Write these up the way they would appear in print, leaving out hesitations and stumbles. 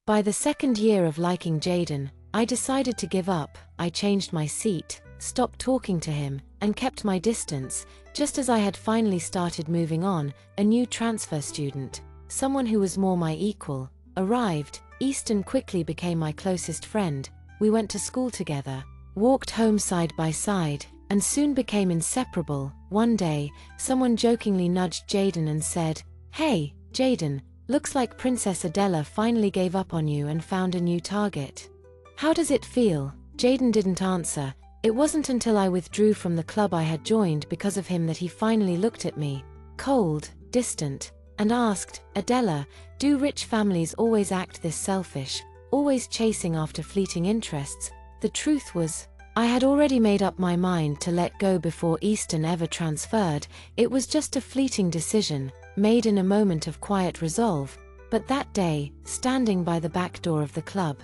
By the second year of liking Jaden, I decided to give up. I changed my seat, stopped talking to him, and kept my distance. Just as I had finally started moving on, a new transfer student, someone who was more my equal, arrived. Easton quickly became my closest friend. We went to school together, walked home side by side, and soon became inseparable. One day, someone jokingly nudged Jaden and said, "Hey, Jaden, looks like Princess Adela finally gave up on you and found a new target. How does it feel?" Jaden didn't answer. It wasn't until I withdrew from the club I had joined because of him that he finally looked at me, cold, distant, and asked, "Adela, do rich families always act this selfish, always chasing after fleeting interests?" The truth was, I had already made up my mind to let go before Easton ever transferred. It was just a fleeting decision, made in a moment of quiet resolve. But that day, standing by the back door of the club,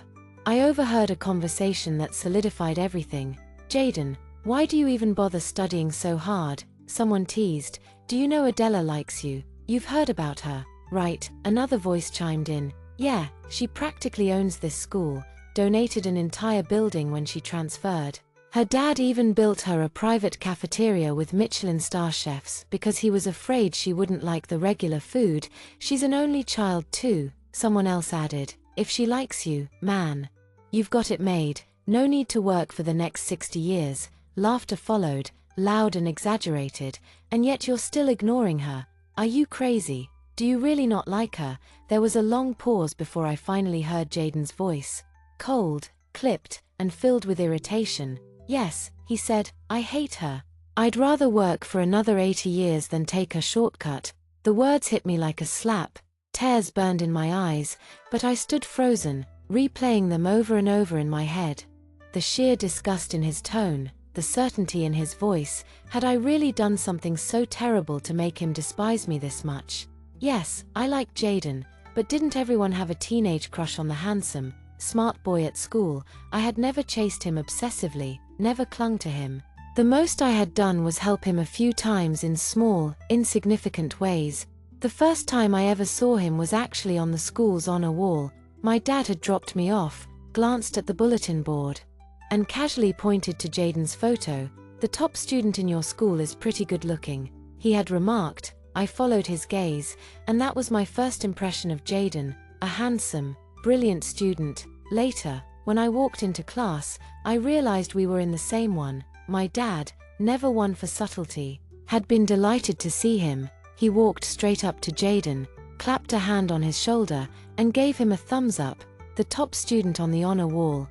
I overheard a conversation that solidified everything. "Jaden, why do you even bother studying so hard?" Someone teased. "Do you know Adela likes you? You've heard about her, right?" Another voice chimed in. "Yeah, she practically owns this school, donated an entire building when she transferred. Her dad even built her a private cafeteria with Michelin star chefs because he was afraid she wouldn't like the regular food. She's an only child too." Someone else added, "If she likes you, man, you've got it made. No need to work for the next 60 years. Laughter followed, loud and exaggerated. "And yet you're still ignoring her. Are you crazy? Do you really not like her?" There was a long pause before I finally heard Jaden's voice. Cold, clipped, and filled with irritation. "Yes," he said, "I hate her. I'd rather work for another 80 years than take a shortcut." The words hit me like a slap. Tears burned in my eyes, but I stood frozen, replaying them over and over in my head. The sheer disgust in his tone, the certainty in his voice. Had I really done something so terrible to make him despise me this much? Yes, I liked Jaden, but didn't everyone have a teenage crush on the handsome, smart boy at school? I had never chased him obsessively, never clung to him. The most I had done was help him a few times in small, insignificant ways. The first time I ever saw him was actually on the school's honor wall. My dad had dropped me off, glanced at the bulletin board, and casually pointed to Jaden's photo. "The top student in your school is pretty good looking," he had remarked. I followed his gaze, and that was my first impression of Jaden, a handsome, brilliant student. Later, when I walked into class, I realized we were in the same one. My dad, never one for subtlety, had been delighted to see him. He walked straight up to Jaden, clapped a hand on his shoulder, and gave him a thumbs up. The top student on the honor wall.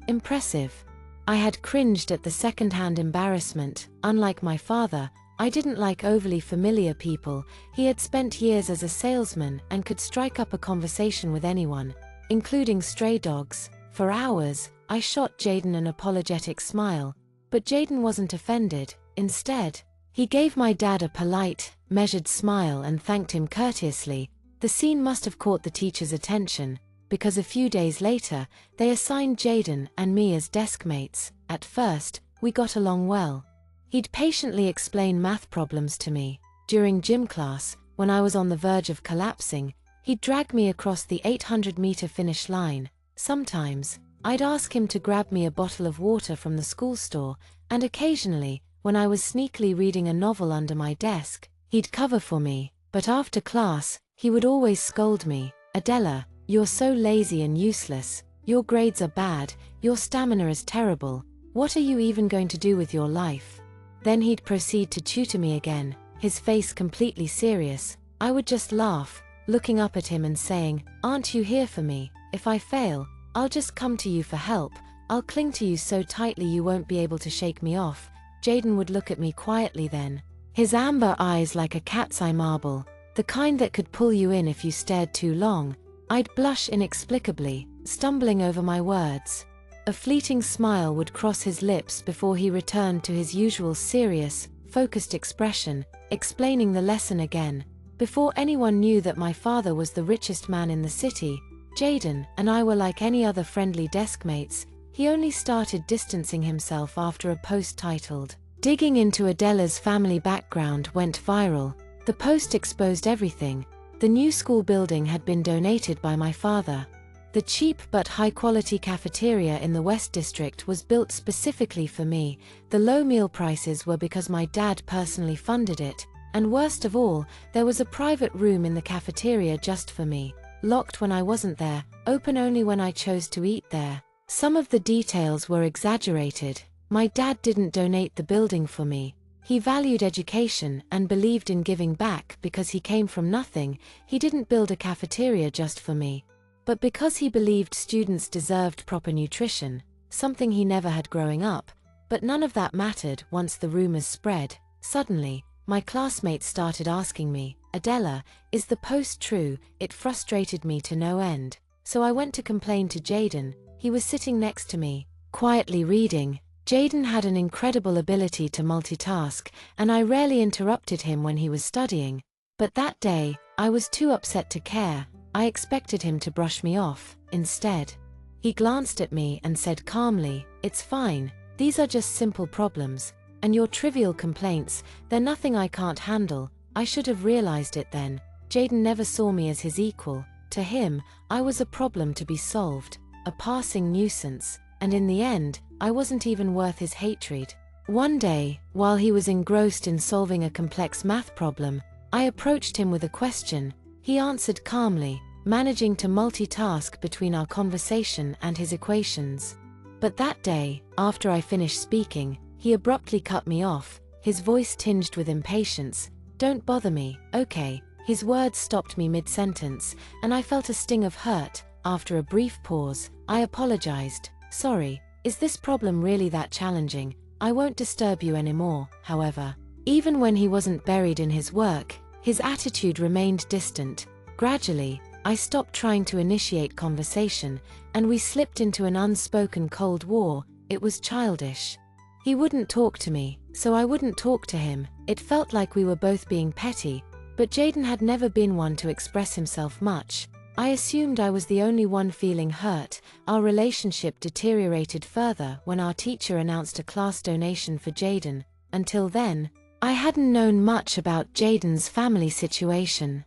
Impressive. I had cringed at the second-hand embarrassment. Unlike my father, I didn't like overly familiar people. He had spent years as a salesman and could strike up a conversation with anyone, including stray dogs. For hours, I shot Jaden an apologetic smile, but Jaden wasn't offended. Instead, he gave my dad a polite, measured smile and thanked him courteously. The scene must have caught the teacher's attention, because a few days later, they assigned Jaden and me as desk mates. At first, we got along well. He'd patiently explain math problems to me. During gym class, when I was on the verge of collapsing, he'd drag me across the 800-meter finish line. Sometimes, I'd ask him to grab me a bottle of water from the school store, and occasionally, when I was sneakily reading a novel under my desk, he'd cover for me. But after class, he would always scold me. "Adela, you're so lazy and useless. Your grades are bad, your stamina is terrible. What are you even going to do with your life?" Then he'd proceed to tutor me again, his face completely serious. I would just laugh, looking up at him and saying, "Aren't you here for me? If I fail, I'll just come to you for help. I'll cling to you so tightly you won't be able to shake me off." Jaden would look at me quietly then, his amber eyes like a cat's eye marble, the kind that could pull you in if you stared too long. I'd blush inexplicably, stumbling over my words. A fleeting smile would cross his lips before he returned to his usual serious, focused expression, explaining the lesson again. Before anyone knew that my father was the richest man in the city, Jaden and I were like any other friendly desk mates. He only started distancing himself after a post titled, "Digging into Adela's family background" went viral. The post exposed everything. The new school building had been donated by my father. The cheap but high-quality cafeteria in the West District was built specifically for me. The low meal prices were because my dad personally funded it, and worst of all, there was a private room in the cafeteria just for me, locked when I wasn't there, open only when I chose to eat there. Some of the details were exaggerated. My dad didn't donate the building for me. He valued education and believed in giving back because he came from nothing. He didn't build a cafeteria just for me, but because he believed students deserved proper nutrition, something he never had growing up. But none of that mattered once the rumors spread. Suddenly, my classmates started asking me, "Adela, is the post true?" It frustrated me to no end. So I went to complain to Jaden. He was sitting next to me, quietly reading. Jaden had an incredible ability to multitask, and I rarely interrupted him when he was studying. But that day, I was too upset to care. I expected him to brush me off. Instead, he glanced at me and said calmly, "It's fine. These are just simple problems. And your trivial complaints, they're nothing I can't handle." I should have realized it then. Jaden never saw me as his equal. To him, I was a problem to be solved, a passing nuisance, and in the end, I wasn't even worth his hatred. One day, while he was engrossed in solving a complex math problem, I approached him with a question. He answered calmly, managing to multitask between our conversation and his equations. But that day, after I finished speaking, he abruptly cut me off, his voice tinged with impatience. "Don't bother me, okay?" His words stopped me mid-sentence, and I felt a sting of hurt. After a brief pause, I apologized. "Sorry, is this problem really that challenging? I won't disturb you anymore." However, even when he wasn't buried in his work, his attitude remained distant. Gradually, I stopped trying to initiate conversation, and we slipped into an unspoken Cold War. It was childish. He wouldn't talk to me, so I wouldn't talk to him. It felt like we were both being petty, but Jaden had never been one to express himself much. I assumed I was the only one feeling hurt. Our relationship deteriorated further when our teacher announced a class donation for Jaden. Until then, I hadn't known much about Jaden's family situation.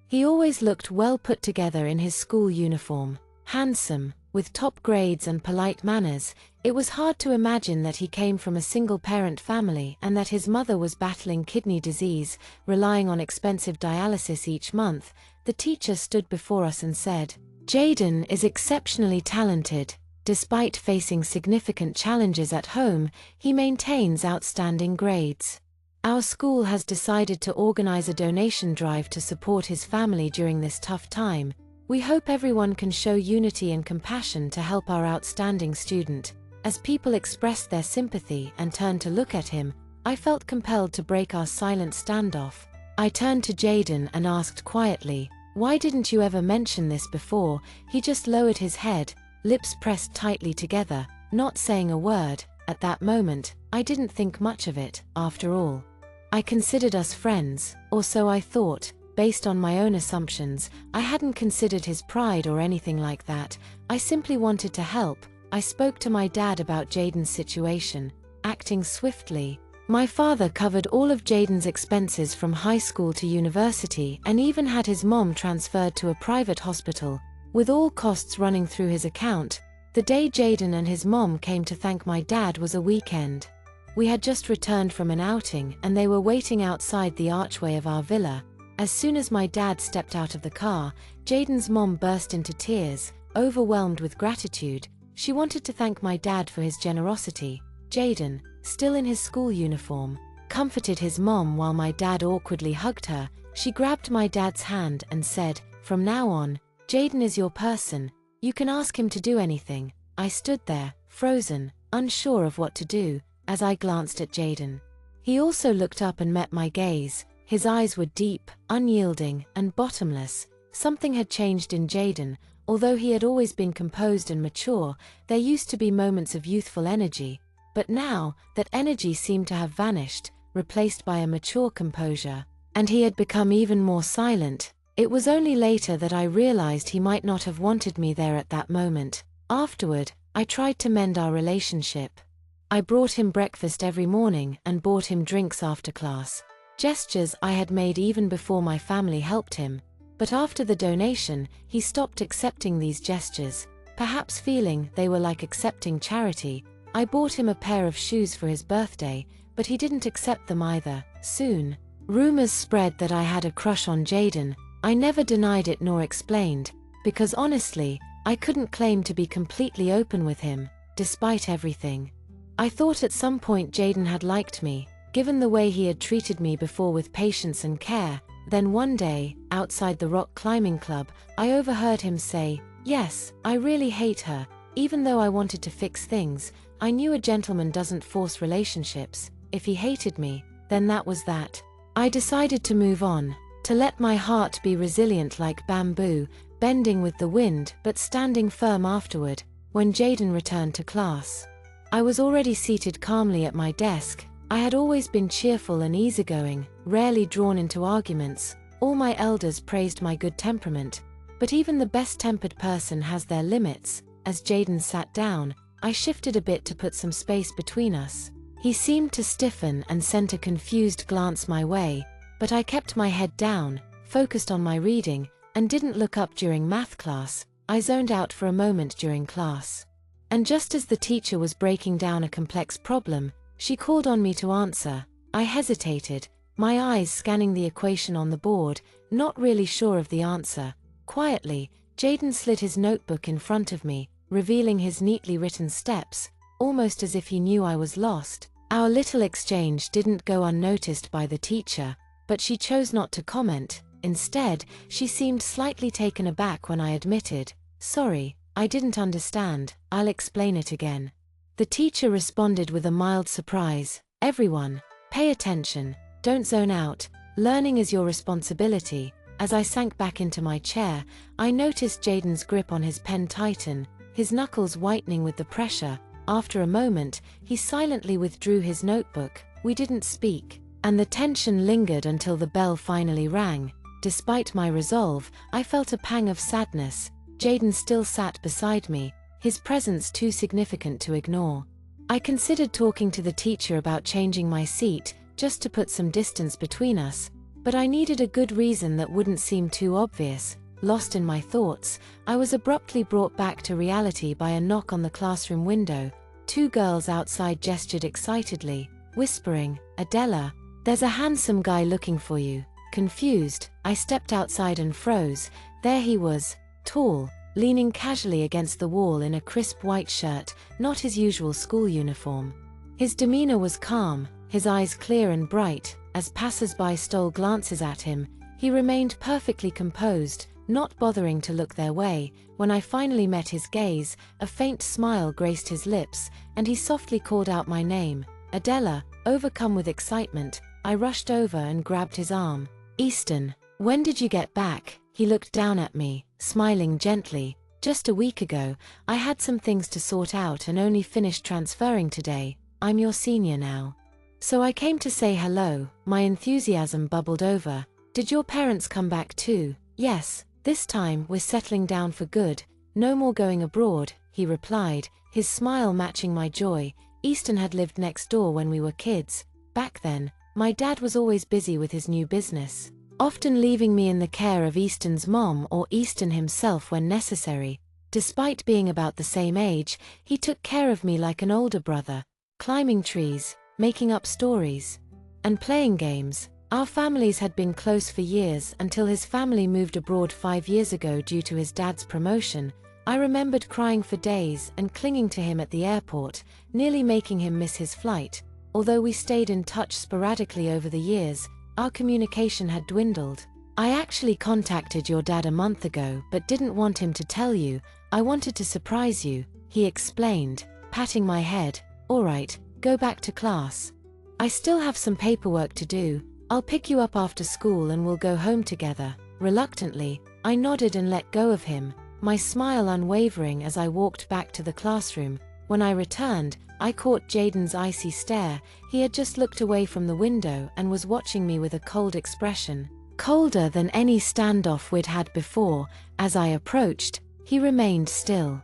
He always looked well put together in his school uniform, handsome, with top grades and polite manners. It was hard to imagine that he came from a single-parent family and that his mother was battling kidney disease, relying on expensive dialysis each month. The teacher stood before us and said, "Jaden is exceptionally talented. Despite facing significant challenges at home, he maintains outstanding grades. Our school has decided to organize a donation drive to support his family during this tough time. We hope everyone can show unity and compassion to help our outstanding student." As people expressed their sympathy and turned to look at him, I felt compelled to break our silent standoff. I turned to Jaden and asked quietly, "Why didn't you ever mention this before?" He just lowered his head, lips pressed tightly together, not saying a word. At that moment, I didn't think much of it. After all, I considered us friends, or so I thought. Based on my own assumptions, I hadn't considered his pride or anything like that. I simply wanted to help. I spoke to my dad about Jaden's situation, acting swiftly. My father covered all of Jaden's expenses from high school to university and even had his mom transferred to a private hospital, with all costs running through his account. The day Jaden and his mom came to thank my dad was a weekend. We had just returned from an outing and they were waiting outside the archway of our villa. As soon as my dad stepped out of the car, Jaden's mom burst into tears, overwhelmed with gratitude. She wanted to thank my dad for his generosity. Jaden, still in his school uniform, comforted his mom while my dad awkwardly hugged her. She grabbed my dad's hand and said, "From now on, Jaden is your person. You can ask him to do anything." I stood there, frozen, unsure of what to do, as I glanced at Jaden. He also looked up and met my gaze. His eyes were deep, unyielding, and bottomless. Something had changed in Jaden. Although he had always been composed and mature, there used to be moments of youthful energy. But now, that energy seemed to have vanished, replaced by a mature composure. And he had become even more silent. It was only later that I realized he might not have wanted me there at that moment. Afterward, I tried to mend our relationship. I brought him breakfast every morning and bought him drinks after class. Gestures I had made even before my family helped him. But after the donation, he stopped accepting these gestures. Perhaps feeling they were like accepting charity, I bought him a pair of shoes for his birthday, but he didn't accept them either. Soon, rumors spread that I had a crush on Jaden. I never denied it nor explained, because honestly, I couldn't claim to be completely open with him, despite everything. I thought at some point Jaden had liked me, given the way he had treated me before with patience and care. Then one day, outside the rock climbing club, I overheard him say, "Yes, I really hate her." Even though I wanted to fix things, I knew a gentleman doesn't force relationships. If he hated me, then that was that. I decided to move on, to let my heart be resilient like bamboo, bending with the wind but standing firm afterward. When Jaden returned to class, I was already seated calmly at my desk. I had always been cheerful and easygoing, rarely drawn into arguments. All my elders praised my good temperament, but even the best-tempered person has their limits. As Jaden sat down, I shifted a bit to put some space between us. He seemed to stiffen and sent a confused glance my way, but I kept my head down, focused on my reading, and didn't look up during math class. I zoned out for a moment during class. And just as the teacher was breaking down a complex problem, she called on me to answer. I hesitated, my eyes scanning the equation on the board, not really sure of the answer. Quietly, Jaden slid his notebook in front of me, revealing his neatly written steps, almost as if he knew I was lost. Our little exchange didn't go unnoticed by the teacher, but she chose not to comment. Instead, she seemed slightly taken aback when I admitted, "Sorry, I didn't understand, I'll explain it again." The teacher responded with a mild surprise, "Everyone, pay attention, don't zone out, learning is your responsibility." As I sank back into my chair, I noticed Jaden's grip on his pen tighten, his knuckles whitening with the pressure. After a moment, he silently withdrew his notebook. We didn't speak, and the tension lingered until the bell finally rang. Despite my resolve, I felt a pang of sadness. Jaden still sat beside me, his presence too significant to ignore. I considered talking to the teacher about changing my seat, just to put some distance between us, but I needed a good reason that wouldn't seem too obvious. Lost in my thoughts, I was abruptly brought back to reality by a knock on the classroom window. Two girls outside gestured excitedly, whispering, "Adela, there's a handsome guy looking for you." Confused, I stepped outside and froze. There he was, tall, leaning casually against the wall in a crisp white shirt, not his usual school uniform. His demeanor was calm, his eyes clear and bright. As passers-by stole glances at him, he remained perfectly composed, not bothering to look their way. When I finally met his gaze, a faint smile graced his lips, and he softly called out my name, "Adela." Overcome with excitement, I rushed over and grabbed his arm. "Easton, when did you get back?" He looked down at me, smiling gently. "Just a week ago. I had some things to sort out and only finished transferring today. I'm your senior now. So I came to say hello." My enthusiasm bubbled over. "Did your parents come back too?" "Yes, this time we're settling down for good. No more going abroad," he replied, his smile matching my joy. Easton had lived next door when we were kids. Back then, my dad was always busy with his new business, often leaving me in the care of Easton's mom or Easton himself when necessary. Despite being about the same age, he took care of me like an older brother, climbing trees, making up stories, and playing games. Our families had been close for years until his family moved abroad 5 years ago due to his dad's promotion. I remembered crying for days and clinging to him at the airport, nearly making him miss his flight. Although we stayed in touch sporadically over the years, our communication had dwindled. "I actually contacted your dad a month ago but didn't want him to tell you. I wanted to surprise you," he explained, patting my head. "All right, go back to class. I still have some paperwork to do. I'll pick you up after school and we'll go home together." Reluctantly, I nodded and let go of him, my smile unwavering as I walked back to the classroom. When I returned, I caught Jaden's icy stare. He had just looked away from the window and was watching me with a cold expression, colder than any standoff we'd had before. As I approached, he remained still,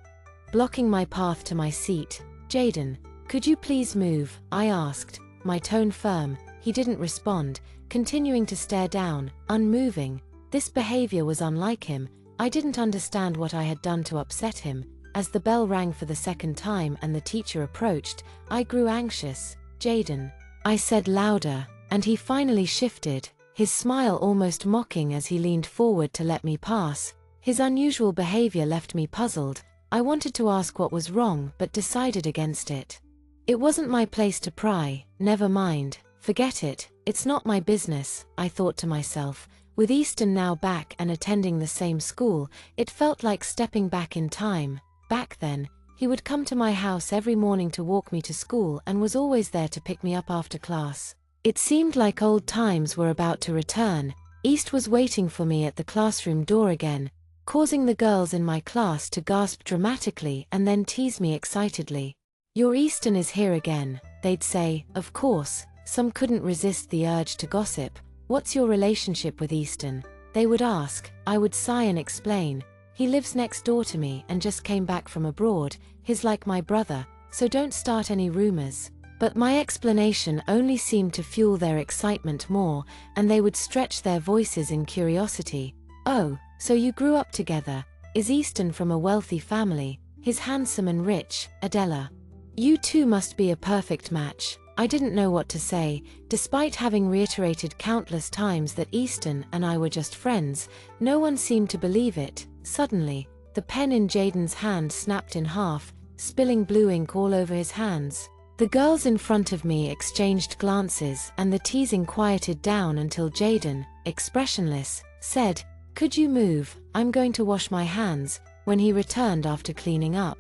blocking my path to my seat. "Jaden, could you please move?" I asked, my tone firm. He didn't respond, continuing to stare down, unmoving. This behavior was unlike him. I didn't understand what I had done to upset him. As the bell rang for the second time and the teacher approached, I grew anxious. "Jaden," I said louder, and he finally shifted, his smile almost mocking as he leaned forward to let me pass. His unusual behavior left me puzzled. I wanted to ask what was wrong but decided against it. It wasn't my place to pry. Never mind, forget it, it's not my business, I thought to myself. With Easton now back and attending the same school, it felt like stepping back in time. Back then, he would come to my house every morning to walk me to school and was always there to pick me up after class. It seemed like old times were about to return. East was waiting for me at the classroom door again, causing the girls in my class to gasp dramatically and then tease me excitedly. "Your Easton is here again," they'd say. Of course, some couldn't resist the urge to gossip. "What's your relationship with Easton?" they would ask. I would sigh and explain. "He lives next door to me and just came back from abroad. He's like my brother, so don't start any rumors." But my explanation only seemed to fuel their excitement more, and they would stretch their voices in curiosity. "Oh, so you grew up together? Is Easton from a wealthy family? He's handsome and rich, Adela. You two must be a perfect match." I didn't know what to say. Despite having reiterated countless times that Easton and I were just friends, no one seemed to believe it. Suddenly, the pen in Jaden's hand snapped in half, spilling blue ink all over his hands. The girls in front of me exchanged glances and the teasing quieted down until Jaden, expressionless, said, "Could you move? I'm going to wash my hands," when he returned after cleaning up.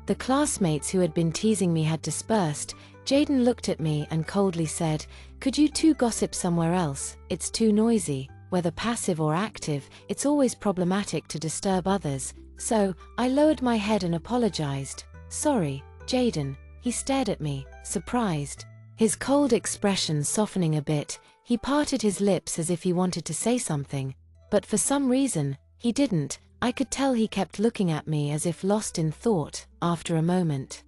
The classmates who had been teasing me had dispersed. Jaden looked at me and coldly said, "Could you two gossip somewhere else? It's too noisy. Whether passive or active, it's always problematic to disturb others." So, I lowered my head and apologized. "Sorry, Jaden." He stared at me, surprised. His cold expression softening a bit, he parted his lips as if he wanted to say something. But for some reason, he didn't. I could tell he kept looking at me as if lost in thought. After a moment,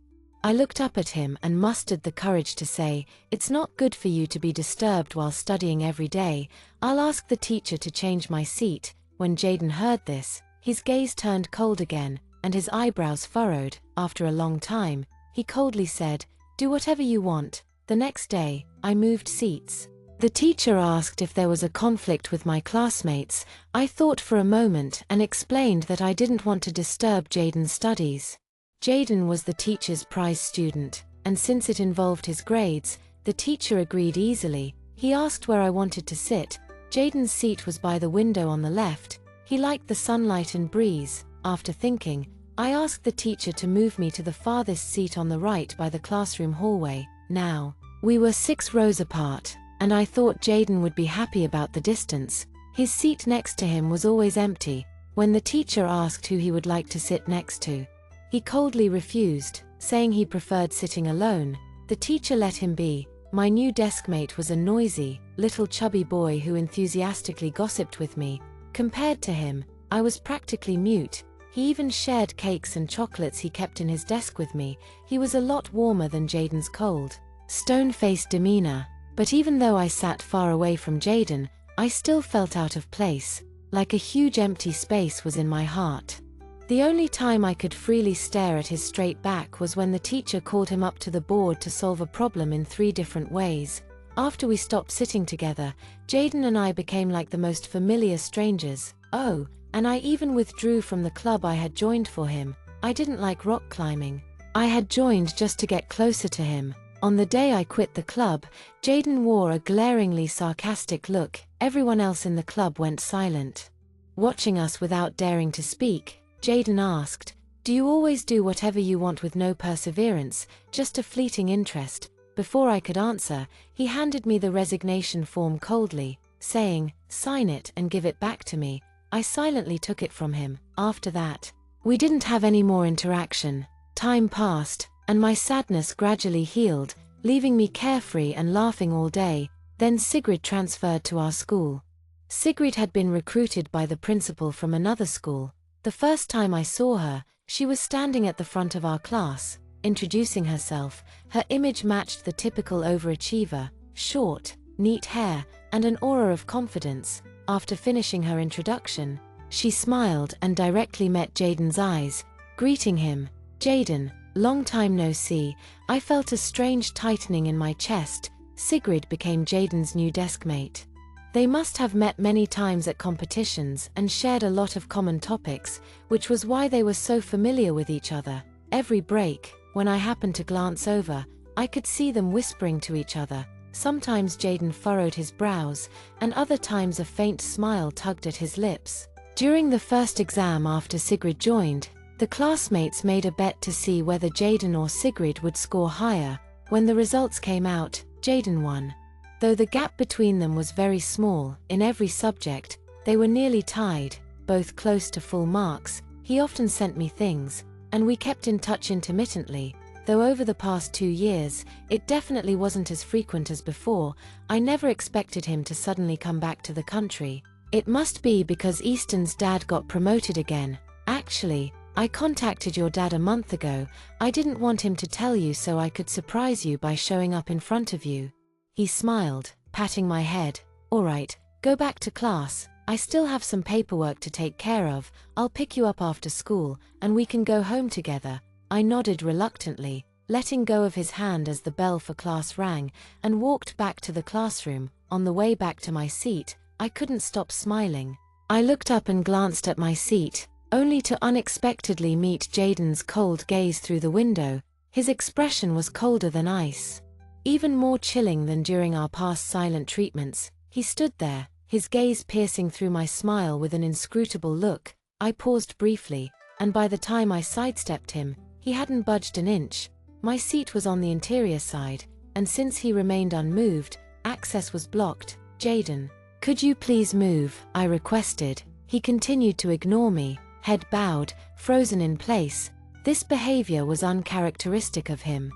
I looked up at him and mustered the courage to say, "It's not good for you to be disturbed while studying every day. I'll ask the teacher to change my seat." When Jaden heard this, his gaze turned cold again, and his eyebrows furrowed. After a long time, he coldly said, "Do whatever you want." The next day, I moved seats. The teacher asked if there was a conflict with my classmates. I thought for a moment and explained that I didn't want to disturb Jaden's studies. Jaden was the teacher's prize student, and since it involved his grades, the teacher agreed easily. He asked where I wanted to sit. Jaden's seat was by the window on the left. He liked the sunlight and breeze. After thinking, I asked the teacher to move me to the farthest seat on the right by the classroom hallway. Now, we were 6 rows apart, and I thought Jaden would be happy about the distance. His seat next to him was always empty. When the teacher asked who he would like to sit next to, he coldly refused, saying he preferred sitting alone. The teacher let him be. My new deskmate was a noisy, little chubby boy who enthusiastically gossiped with me. Compared to him, I was practically mute. He even shared cakes and chocolates he kept in his desk with me. He was a lot warmer than Jaden's cold, stone-faced demeanor. But even though I sat far away from Jaden, I still felt out of place, like a huge empty space was in my heart. The only time I could freely stare at his straight back was when the teacher called him up to the board to solve a problem in 3 different ways. After we stopped sitting together, Jaden and I became like the most familiar strangers. Oh, and I even withdrew from the club I had joined for him. I didn't like rock climbing. I had joined just to get closer to him. On the day I quit the club, Jaden wore a glaringly sarcastic look. Everyone else in the club went silent. Watching us without daring to speak, Jaden asked, "Do you always do whatever you want with no perseverance, just a fleeting interest?" Before I could answer, he handed me the resignation form coldly, saying, "Sign it and give it back to me." I silently took it from him. After that, we didn't have any more interaction. Time passed, and my sadness gradually healed, leaving me carefree and laughing all day. Then Sigrid transferred to our school. Sigrid had been recruited by the principal from another school. The first time I saw her, she was standing at the front of our class, introducing herself. Her image matched the typical overachiever: short, neat hair, and an aura of confidence. After finishing her introduction, she smiled and directly met Jaden's eyes, greeting him. "Jaden, long time no see." I felt a strange tightening in my chest. Sigrid became Jaden's new deskmate. They must have met many times at competitions and shared a lot of common topics, which was why they were so familiar with each other. Every break, when I happened to glance over, I could see them whispering to each other. Sometimes Jaden furrowed his brows, and other times a faint smile tugged at his lips. During the first exam after Sigrid joined, the classmates made a bet to see whether Jaden or Sigrid would score higher. When the results came out, Jaden won. Though the gap between them was very small, in every subject, they were nearly tied, both close to full marks. He often sent me things, and we kept in touch intermittently, though over the past 2 years, it definitely wasn't as frequent as before. I never expected him to suddenly come back to the country. It must be because Easton's dad got promoted again. Actually, I contacted your dad a month ago. I didn't want him to tell you so I could surprise you by showing up in front of you. He smiled, patting my head. "All right, go back to class. I still have some paperwork to take care of. I'll pick you up after school, and we can go home together." I nodded reluctantly, letting go of his hand as the bell for class rang, and walked back to the classroom. On the way back to my seat, I couldn't stop smiling. I looked up and glanced at my seat, only to unexpectedly meet Jaden's cold gaze through the window. His expression was colder than ice. Even more chilling than during our past silent treatments. He stood there, his gaze piercing through my smile with an inscrutable look. I paused briefly, and by the time I sidestepped him, he hadn't budged an inch. My seat was on the interior side, and since he remained unmoved, access was blocked. "Jaden, could you please move?" I requested. He continued to ignore me, head bowed, frozen in place. This behavior was uncharacteristic of him,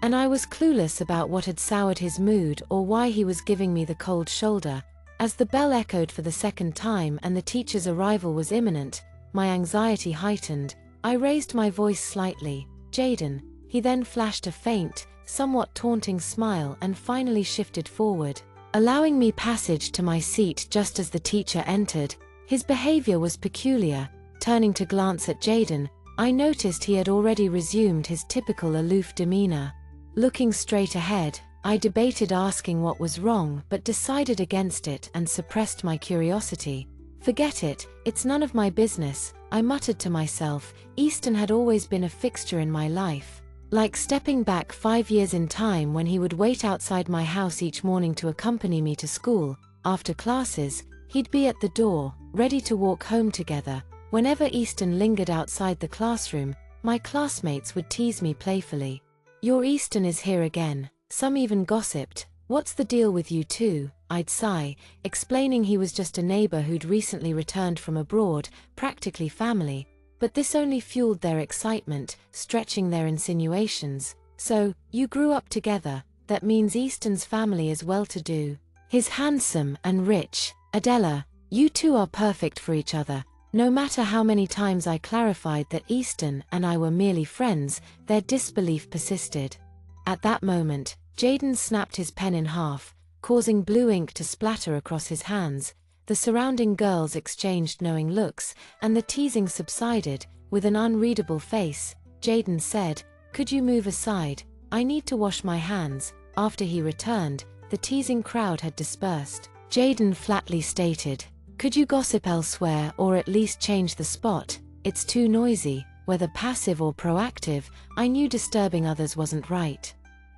and I was clueless about what had soured his mood or why he was giving me the cold shoulder. As the bell echoed for the second time and the teacher's arrival was imminent, my anxiety heightened. I raised my voice slightly. "Jaden." He then flashed a faint, somewhat taunting smile and finally shifted forward, allowing me passage to my seat just as the teacher entered. His behavior was peculiar. Turning to glance at Jaden, I noticed he had already resumed his typical aloof demeanor. Looking straight ahead, I debated asking what was wrong but decided against it and suppressed my curiosity. "Forget it, it's none of my business," I muttered to myself. Easton had always been a fixture in my life. Like stepping back 5 years in time when he would wait outside my house each morning to accompany me to school. After classes, he'd be at the door, ready to walk home together. Whenever Easton lingered outside the classroom, my classmates would tease me playfully. "Your Easton is here again." Some even gossiped. "What's the deal with you two?" I'd sigh, explaining he was just a neighbor who'd recently returned from abroad, practically family. But this only fueled their excitement, stretching their insinuations. "So, you grew up together. That means Easton's family is well-to-do. He's handsome and rich. Adela, you two are perfect for each other." No matter how many times I clarified that Easton and I were merely friends, their disbelief persisted. At that moment, Jaden snapped his pen in half, causing blue ink to splatter across his hands. The surrounding girls exchanged knowing looks, and the teasing subsided. With an unreadable face, Jaden said, "Could you move aside? I need to wash my hands." After he returned, the teasing crowd had dispersed. Jaden flatly stated, "Could you gossip elsewhere or at least change the spot? It's too noisy." Whether passive or proactive, I knew disturbing others wasn't right.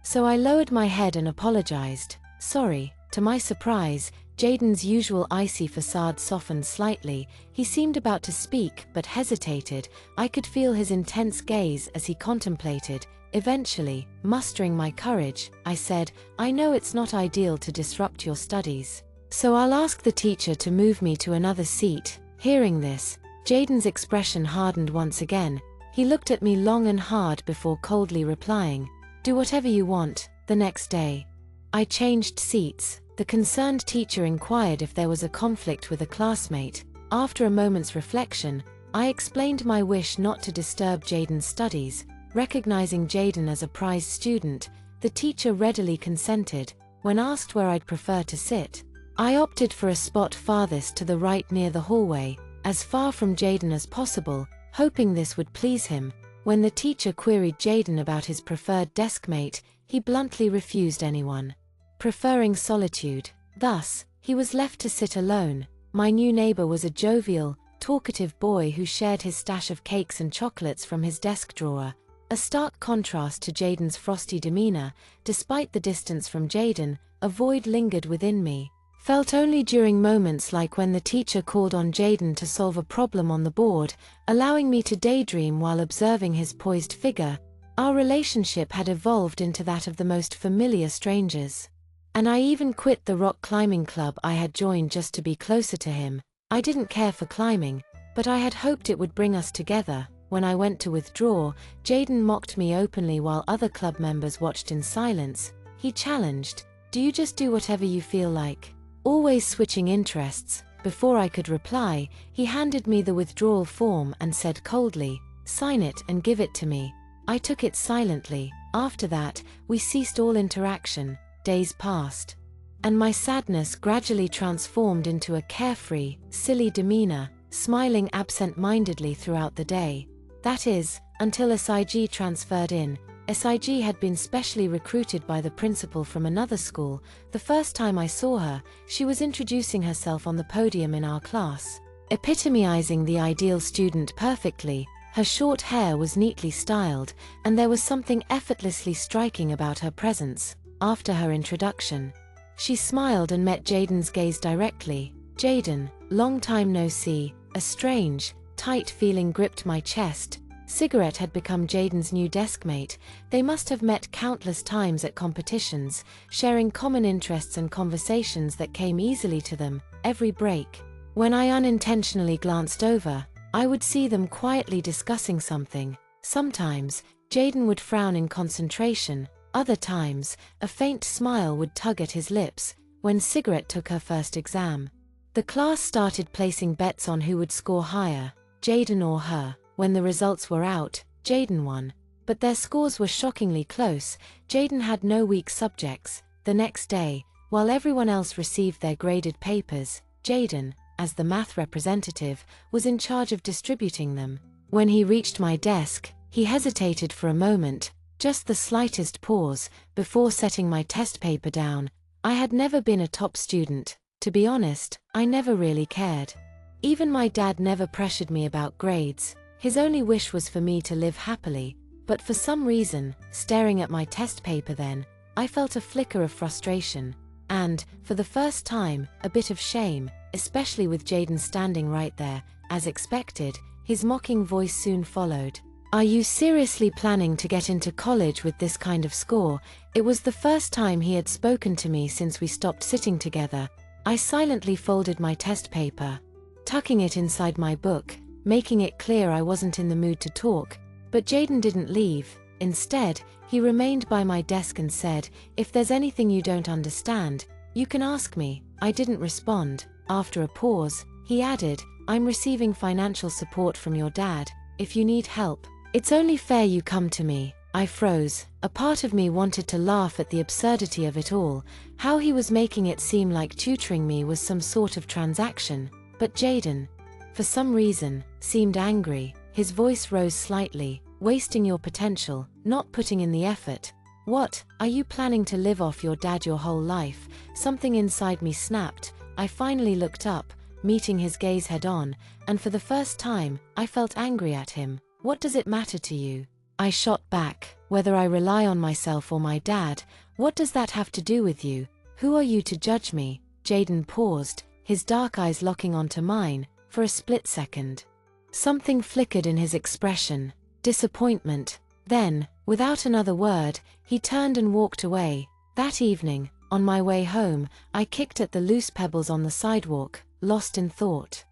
So I lowered my head and apologized. "Sorry." To my surprise, Jaden's usual icy facade softened slightly. He seemed about to speak but hesitated. I could feel his intense gaze as he contemplated. Eventually, mustering my courage, I said, "I know it's not ideal to disrupt your studies, so I'll ask the teacher to move me to another seat." Hearing this, Jaden's expression hardened once again. He looked at me long and hard before coldly replying, "Do whatever you want." The next day, I changed seats. The concerned teacher inquired if there was a conflict with a classmate. After a moment's reflection, I explained my wish not to disturb Jaden's studies. Recognizing Jaden as a prized student, the teacher readily consented. When asked where I'd prefer to sit, I opted for a spot farthest to the right near the hallway, as far from Jaden as possible, hoping this would please him. When the teacher queried Jaden about his preferred deskmate, he bluntly refused anyone, preferring solitude. Thus, he was left to sit alone. My new neighbor was a jovial, talkative boy who shared his stash of cakes and chocolates from his desk drawer, a stark contrast to Jaden's frosty demeanor. Despite the distance from Jaden, a void lingered within me, felt only during moments like when the teacher called on Jaden to solve a problem on the board, allowing me to daydream while observing his poised figure. Our relationship had evolved into that of the most familiar strangers. And I even quit the rock climbing club I had joined just to be closer to him. I didn't care for climbing, but I had hoped it would bring us together. When I went to withdraw, Jaden mocked me openly while other club members watched in silence. He challenged, "Do you just do whatever you feel like?" Always switching interests. Before I could reply, he handed me the withdrawal form and said coldly, "Sign it and give it to me." I took it silently. After that, we ceased all interaction. Days passed, and my sadness gradually transformed into a carefree, silly demeanor, smiling absent-mindedly throughout the day. That is, until SIG transferred in. SIG had been specially recruited by the principal from another school. The first time I saw her, she was introducing herself on the podium in our class, epitomizing the ideal student perfectly. Her short hair was neatly styled, and there was something effortlessly striking about her presence. After her introduction, she smiled and met Jaden's gaze directly. "Jaden, long time no see." A strange, tight feeling gripped my chest. Cigarette had become Jaden's new deskmate. They must have met countless times at competitions, sharing common interests and conversations that came easily to them. Every break, when I unintentionally glanced over, I would see them quietly discussing something. Sometimes, Jaden would frown in concentration. Other times, a faint smile would tug at his lips. When Cigarette took her first exam, the class started placing bets on who would score higher, Jaden or her. When the results were out, Jaden won. But their scores were shockingly close. Jaden had no weak subjects. The next day, while everyone else received their graded papers, Jaden, as the math representative, was in charge of distributing them. When he reached my desk, he hesitated for a moment, just the slightest pause, before setting my test paper down. I had never been a top student. To be honest, I never really cared. Even my dad never pressured me about grades. His only wish was for me to live happily. But for some reason, staring at my test paper then, I felt a flicker of frustration. And, for the first time, a bit of shame, especially with Jaden standing right there. As expected, his mocking voice soon followed. "Are you seriously planning to get into college with this kind of score?" It was the first time he had spoken to me since we stopped sitting together. I silently folded my test paper, tucking it inside my book, making it clear I wasn't in the mood to talk. But Jaden didn't leave. Instead, he remained by my desk and said, "If there's anything you don't understand, you can ask me." I didn't respond. After a pause, he added, "I'm receiving financial support from your dad. If you need help, it's only fair you come to me." I froze. A part of me wanted to laugh at the absurdity of it all, how he was making it seem like tutoring me was some sort of transaction. But Jaden, for some reason, seemed angry. His voice rose slightly. "Wasting your potential, not putting in the effort. What, are you planning to live off your dad your whole life?" Something inside me snapped. I finally looked up, meeting his gaze head-on, and for the first time, I felt angry at him. "What does it matter to you?" I shot back. "Whether I rely on myself or my dad, what does that have to do with you? Who are you to judge me?" Jaden paused, his dark eyes locking onto mine. For a split second, something flickered in his expression. Disappointment. Then, without another word, he turned and walked away. That evening, on my way home, I kicked at the loose pebbles on the sidewalk, lost in thought.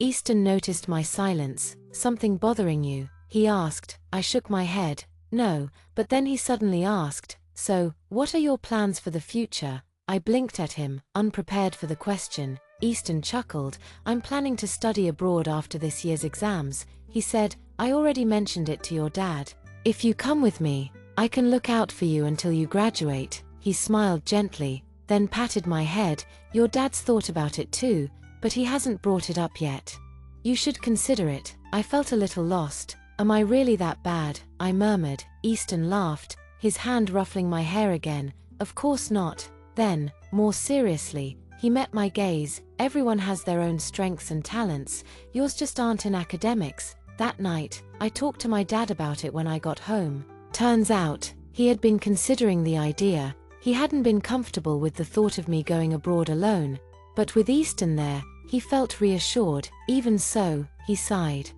Easton noticed my silence. "Something bothering you?" he asked. I shook my head. "No," but then he suddenly asked, "So, what are your plans for the future?" I blinked at him, unprepared for the question. Easton chuckled. "I'm planning to study abroad after this year's exams," he said. "I already mentioned it to your dad. If you come with me, I can look out for you until you graduate." He smiled gently. then patted my head. Your dad's thought about it too, but he hasn't brought it up yet. You should consider it. I felt a little lost. Am I really that bad? I murmured. Easton laughed, his hand ruffling my hair again. Of course not. Then, more seriously, he met my gaze. Everyone has their own strengths and talents. Yours just aren't in academics. That night, I talked to my dad about it when I got home. Turns out, he had been considering the idea. He hadn't been comfortable with the thought of me going abroad alone. But with Easton there, he felt reassured. Even so, he sighed.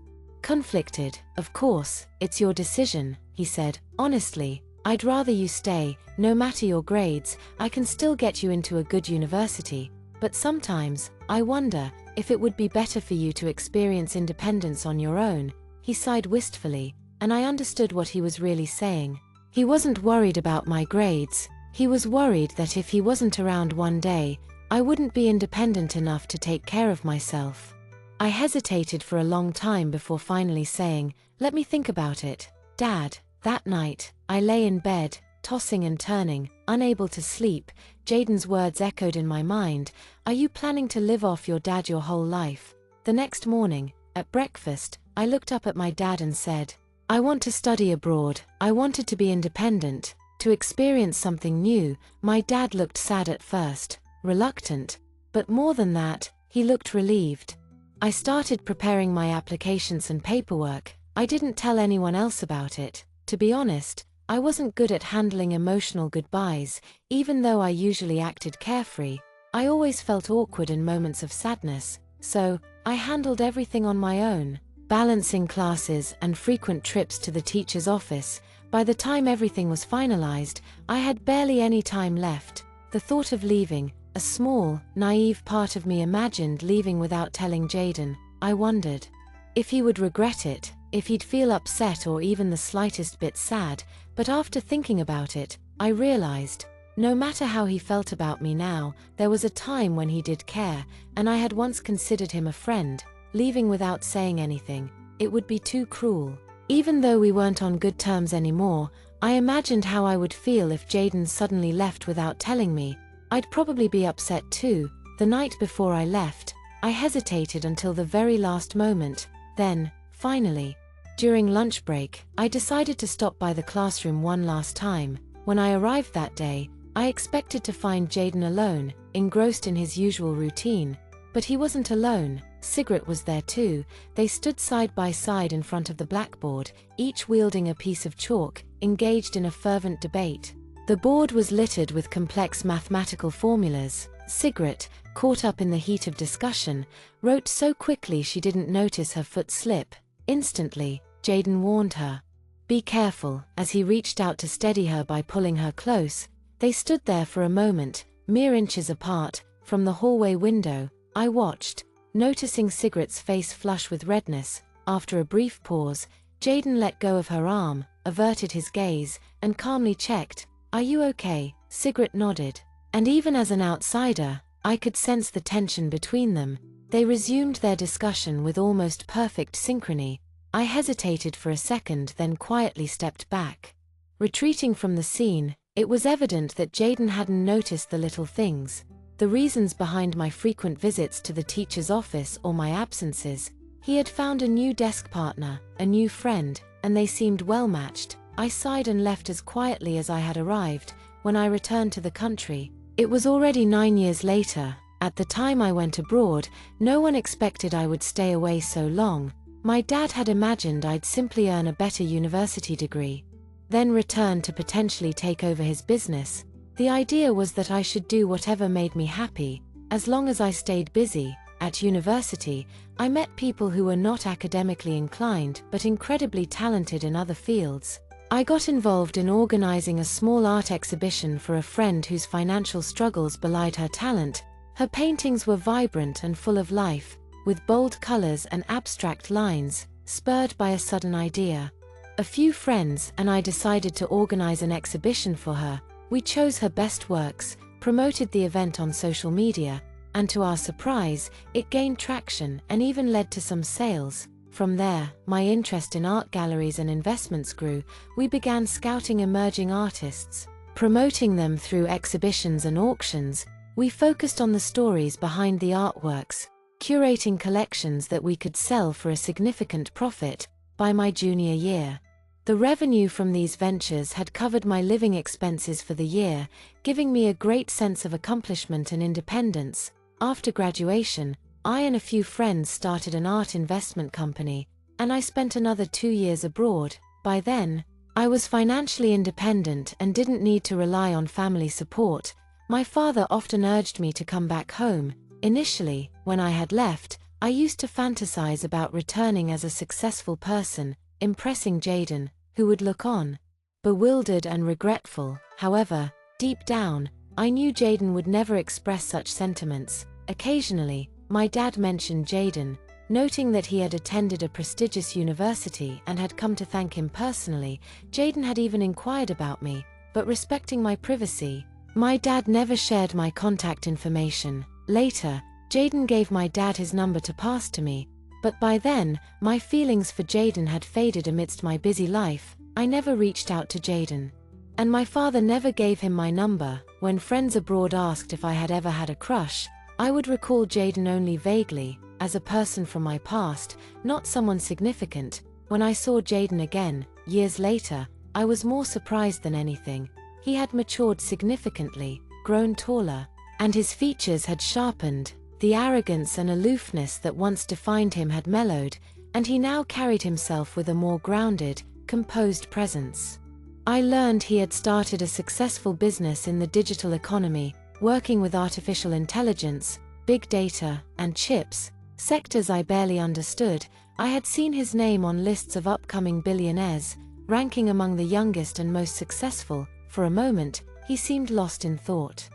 Conflicted. Of course, it's your decision, he said. Honestly, I'd rather you stay. No matter your grades, I can still get you into a good university. But sometimes, I wonder if it would be better for you to experience independence on your own. He sighed wistfully, and I understood what he was really saying. He wasn't worried about my grades. He was worried that if he wasn't around one day, I wouldn't be independent enough to take care of myself. I hesitated for a long time before finally saying, "Let me think about it." Dad, that night, I lay in bed, tossing and turning, unable to sleep. Jaden's words echoed in my mind. Are you planning to live off your dad your whole life? The next morning, at breakfast, I looked up at my dad and said, I want to study abroad. I wanted to be independent, to experience something new. My dad looked sad at first, reluctant, but more than that, he looked relieved. I started preparing my applications and paperwork. I didn't tell anyone else about it. To be honest, I wasn't good at handling emotional goodbyes. Even though I usually acted carefree, I always felt awkward in moments of sadness, so I handled everything on my own, balancing classes and frequent trips to the teacher's office. By the time everything was finalized, I had barely any time left. The thought of leaving, a small, naive part of me imagined leaving without telling Jaden. I wondered if he would regret it, if he'd feel upset or even the slightest bit sad. But after thinking about it, I realized, no matter how he felt about me now, there was a time when he did care, and I had once considered him a friend. Leaving without saying anything, it would be too cruel. Even though we weren't on good terms anymore, I imagined how I would feel if Jaden suddenly left without telling me. I'd probably be upset too. The night before I left, I hesitated until the very last moment. Then, finally, during lunch break, I decided to stop by the classroom one last time. When I arrived that day, I expected to find Jaden alone, engrossed in his usual routine. But he wasn't alone. Sigrid was there too. They stood side by side in front of the blackboard, each wielding a piece of chalk, engaged in a fervent debate. The board was littered with complex mathematical formulas. Sigrid, caught up in the heat of discussion, wrote so quickly she didn't notice her foot slip. Instantly, Jaden warned her. Be careful, as he reached out to steady her by pulling her close. They stood there for a moment, mere inches apart. From the hallway window, I watched, noticing Sigrid's face flush with redness. After a brief pause, Jaden let go of her arm, averted his gaze, and calmly checked, Are you okay? Sigrid nodded. And even as an outsider, I could sense the tension between them. They resumed their discussion with almost perfect synchrony. I hesitated for a second, then quietly stepped back. Retreating from the scene, it was evident that Jaden hadn't noticed the little things, the reasons behind my frequent visits to the teacher's office or my absences. He had found a new desk partner, a new friend, and they seemed well matched. I sighed and left as quietly as I had arrived. When I returned to the country, it was already 9 years later. At the time I went abroad, no one expected I would stay away so long. My dad had imagined I'd simply earn a better university degree, then return to potentially take over his business. The idea was that I should do whatever made me happy, as long as I stayed busy. At university, I met people who were not academically inclined but incredibly talented in other fields. I got involved in organizing a small art exhibition for a friend whose financial struggles belied her talent. Her paintings were vibrant and full of life, with bold colors and abstract lines, spurred by a sudden idea. A few friends and I decided to organize an exhibition for her. We chose her best works, promoted the event on social media, and to our surprise, it gained traction and even led to some sales. From there, my interest in art galleries and investments grew. We began scouting emerging artists, promoting them through exhibitions and auctions. We focused on the stories behind the artworks, curating collections that we could sell for a significant profit. By my junior year, the revenue from these ventures had covered my living expenses for the year, giving me a great sense of accomplishment and independence. After graduation, I and a few friends started an art investment company, and I spent another 2 years abroad. By then, I was financially independent and didn't need to rely on family support. My father often urged me to come back home. Initially, when I had left, I used to fantasize about returning as a successful person, impressing Jaden, who would look on, bewildered and regretful. However, deep down, I knew Jaden would never express such sentiments. Occasionally, my dad mentioned Jaden, noting that he had attended a prestigious university and had come to thank him personally. Jaden had even inquired about me, but respecting my privacy, my dad never shared my contact information. Later, Jaden gave my dad his number to pass to me, but by then, my feelings for Jaden had faded amidst my busy life. I never reached out to Jaden, and my father never gave him my number. When friends abroad asked if I had ever had a crush, I would recall Jaden only vaguely, as a person from my past, not someone significant. When I saw Jaden again, years later, I was more surprised than anything. He had matured significantly, grown taller, and his features had sharpened. The arrogance and aloofness that once defined him had mellowed, and he now carried himself with a more grounded, composed presence. I learned he had started a successful business in the digital economy, working with artificial intelligence, big data, and chips, sectors I barely understood. I had seen his name on lists of upcoming billionaires, ranking among the youngest and most successful. For a moment, he seemed lost in thought,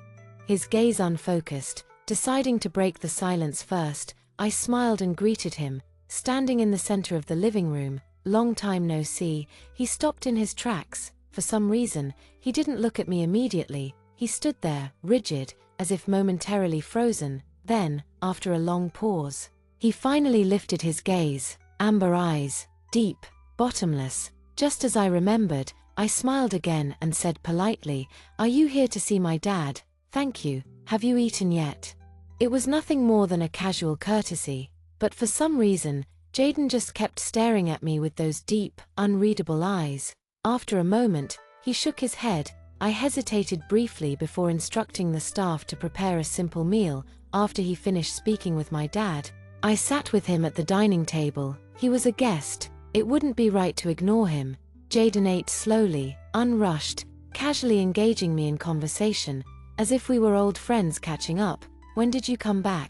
his gaze unfocused. Deciding to break the silence first, I smiled and greeted him, standing in the center of the living room. Long time no see. He stopped in his tracks. For some reason, he didn't look at me immediately. He stood there, rigid, as if momentarily frozen. Then, after a long pause, he finally lifted his gaze. Amber eyes, deep, bottomless. Just as I remembered, I smiled again and said politely, "Are you here to see my dad?" "Thank you. Have you eaten yet?" It was nothing more than a casual courtesy, but for some reason, Jaden just kept staring at me with those deep, unreadable eyes. After a moment, he shook his head. I hesitated briefly before instructing the staff to prepare a simple meal. After he finished speaking with my dad, I sat with him at the dining table. He was a guest. It wouldn't be right to ignore him. Jaden ate slowly, unrushed, casually engaging me in conversation, as if we were old friends catching up. "When did you come back?"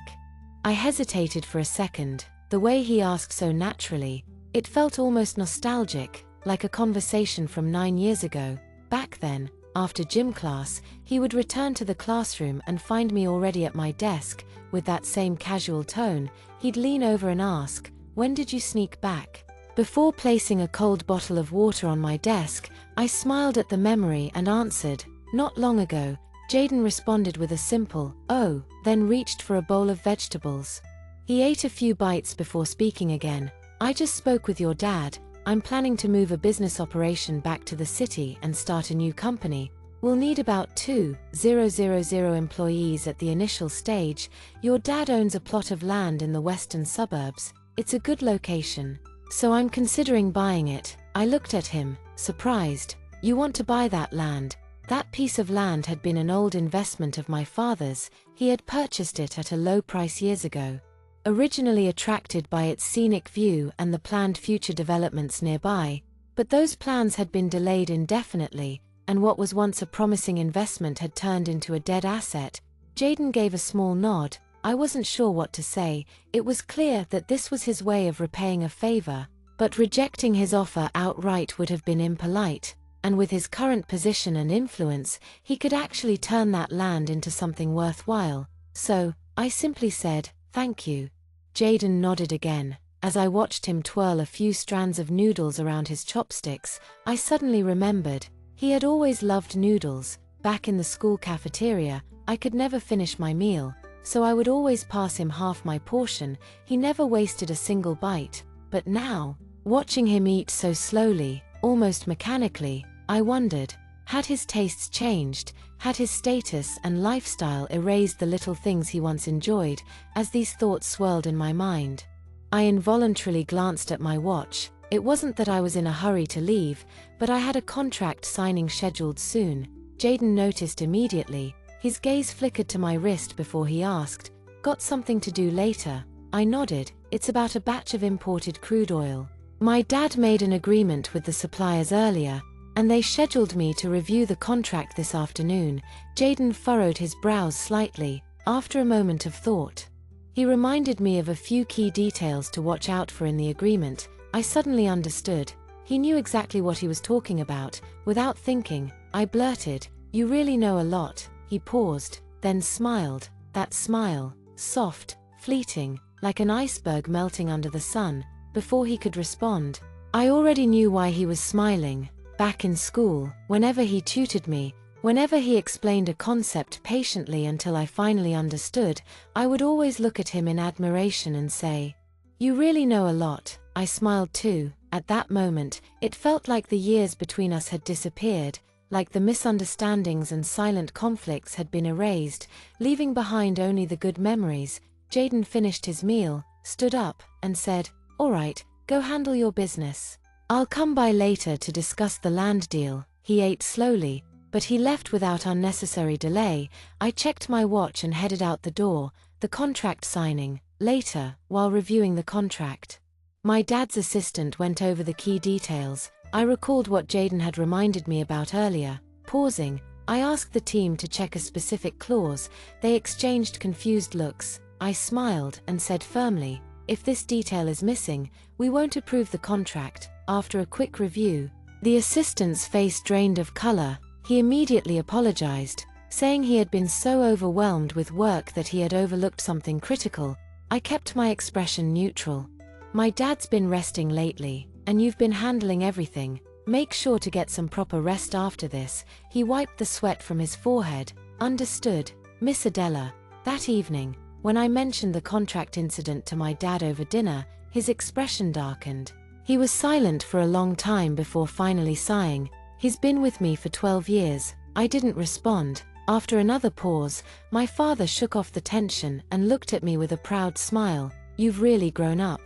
I hesitated for a second. The way he asked so naturally, it felt almost nostalgic, like a conversation from 9 years ago. Back then, after gym class, he would return to the classroom and find me already at my desk. With that same casual tone, he'd lean over and ask, "When did you sneak back?" Before placing a cold bottle of water on my desk, I smiled at the memory and answered, "Not long ago." Jaden responded with a simple, "Oh," then reached for a bowl of vegetables. He ate a few bites before speaking again. "I just spoke with your dad. I'm planning to move a business operation back to the city and start a new company. We'll need about 2,000 employees at the initial stage. Your dad owns a plot of land in the western suburbs. It's a good location, so I'm considering buying it." I looked at him, surprised. "You want to buy that land?" That piece of land had been an old investment of my father's. He had purchased it at a low price years ago, originally attracted by its scenic view and the planned future developments nearby. But those plans had been delayed indefinitely, and what was once a promising investment had turned into a dead asset. Jaden gave a small nod. I wasn't sure what to say. It was clear that this was his way of repaying a favor, but rejecting his offer outright would have been impolite. And with his current position and influence, he could actually turn that land into something worthwhile. So, I simply said, "Thank you." Jaden nodded again. As I watched him twirl a few strands of noodles around his chopsticks, I suddenly remembered. He had always loved noodles. Back in the school cafeteria, I could never finish my meal, so I would always pass him half my portion. He never wasted a single bite. But now, watching him eat so slowly, almost mechanically, I wondered, Had his tastes changed? Had his status and lifestyle erased the little things he once enjoyed? As these thoughts swirled in my mind, I involuntarily glanced at my watch. It wasn't that I was in a hurry to leave, but I had a contract signing scheduled soon. Jaden noticed immediately. His gaze flickered to my wrist before he asked, "Got something to do later?" I nodded. "It's about a batch of imported crude oil. My dad made an agreement with the suppliers earlier, and they scheduled me to review the contract this afternoon." Jaden furrowed his brows slightly. After a moment of thought, he reminded me of a few key details to watch out for in the agreement. I suddenly understood. He knew exactly what he was talking about. Without thinking, I blurted, "You really know a lot." He paused, then smiled. That smile, soft, fleeting, like an iceberg melting under the sun. Before he could respond, I already knew why he was smiling. Back in school, whenever he tutored me, whenever he explained a concept patiently until I finally understood, I would always look at him in admiration and say, "You really know a lot." I smiled too. At that moment, it felt like the years between us had disappeared, like the misunderstandings and silent conflicts had been erased, leaving behind only the good memories. Jaden finished his meal, stood up, and said, "All right, go handle your business. I'll come by later to discuss the land deal." He ate slowly, but he left without unnecessary delay. I checked my watch and headed out the door. The contract signing. Later, while reviewing the contract, my dad's assistant went over the key details. I recalled what Jaden had reminded me about earlier. Pausing, I asked the team to check a specific clause. They exchanged confused looks. I smiled and said firmly, "If this detail is missing, we won't approve the contract." After a quick review, the assistant's face drained of color. He immediately apologized, saying he had been so overwhelmed with work that he had overlooked something critical. I kept my expression neutral. "My dad's been resting lately, and you've been handling everything. Make sure to get some proper rest after this." He wiped the sweat from his forehead. "Understood, Miss Adela." That evening, when I mentioned the contract incident to my dad over dinner, his expression darkened. He was silent for a long time before finally sighing. "He's been with me for 12 years. I didn't respond. After another pause, my father shook off the tension and looked at me with a proud smile. "You've really grown up,"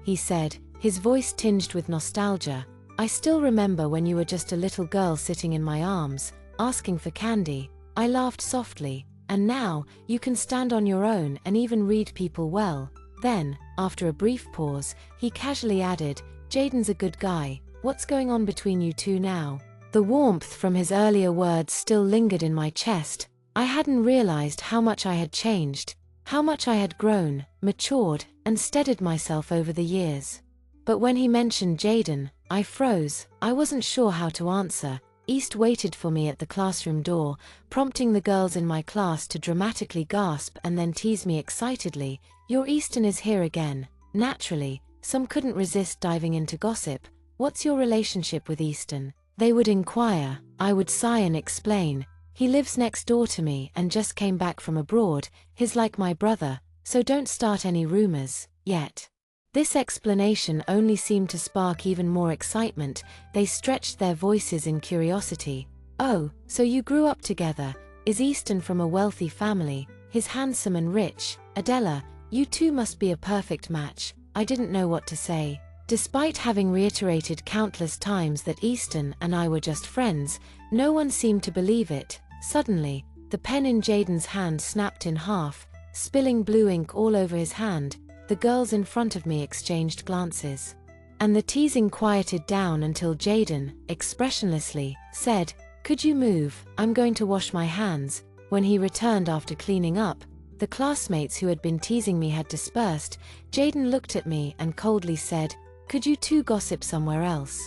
he said, his voice tinged with nostalgia. "I still remember when you were just a little girl sitting in my arms, asking for candy." I laughed softly. "And now, you can stand on your own and even read people well." Then, after a brief pause, he casually added, "Jaden's a good guy. What's going on between you two now?" The warmth from his earlier words still lingered in my chest. I hadn't realized how much I had changed, how much I had grown, matured, and steadied myself over the years. But when he mentioned Jaden, I froze. I wasn't sure how to answer. East waited for me at the classroom door, prompting the girls in my class to dramatically gasp and then tease me excitedly. "Your Easton is here again." Naturally, some couldn't resist diving into gossip. "What's your relationship with Easton?" they would inquire. I would sigh and explain. "He lives next door to me and just came back from abroad. He's like my brother, so don't start any rumors yet." This explanation only seemed to spark even more excitement. They stretched their voices in curiosity. "Oh, so you grew up together. Is Easton from a wealthy family? He's handsome and rich. Adela, you two must be a perfect match." I didn't know what to say. Despite having reiterated countless times that Easton and I were just friends, no one seemed to believe it. Suddenly, the pen in Jaden's hand snapped in half, spilling blue ink all over his hand. The girls in front of me exchanged glances, and the teasing quieted down until Jaden, expressionlessly, said, "Could you move? I'm going to wash my hands." When he returned after cleaning up, the classmates who had been teasing me had dispersed. Jaden looked at me and coldly said, "Could you two gossip somewhere else?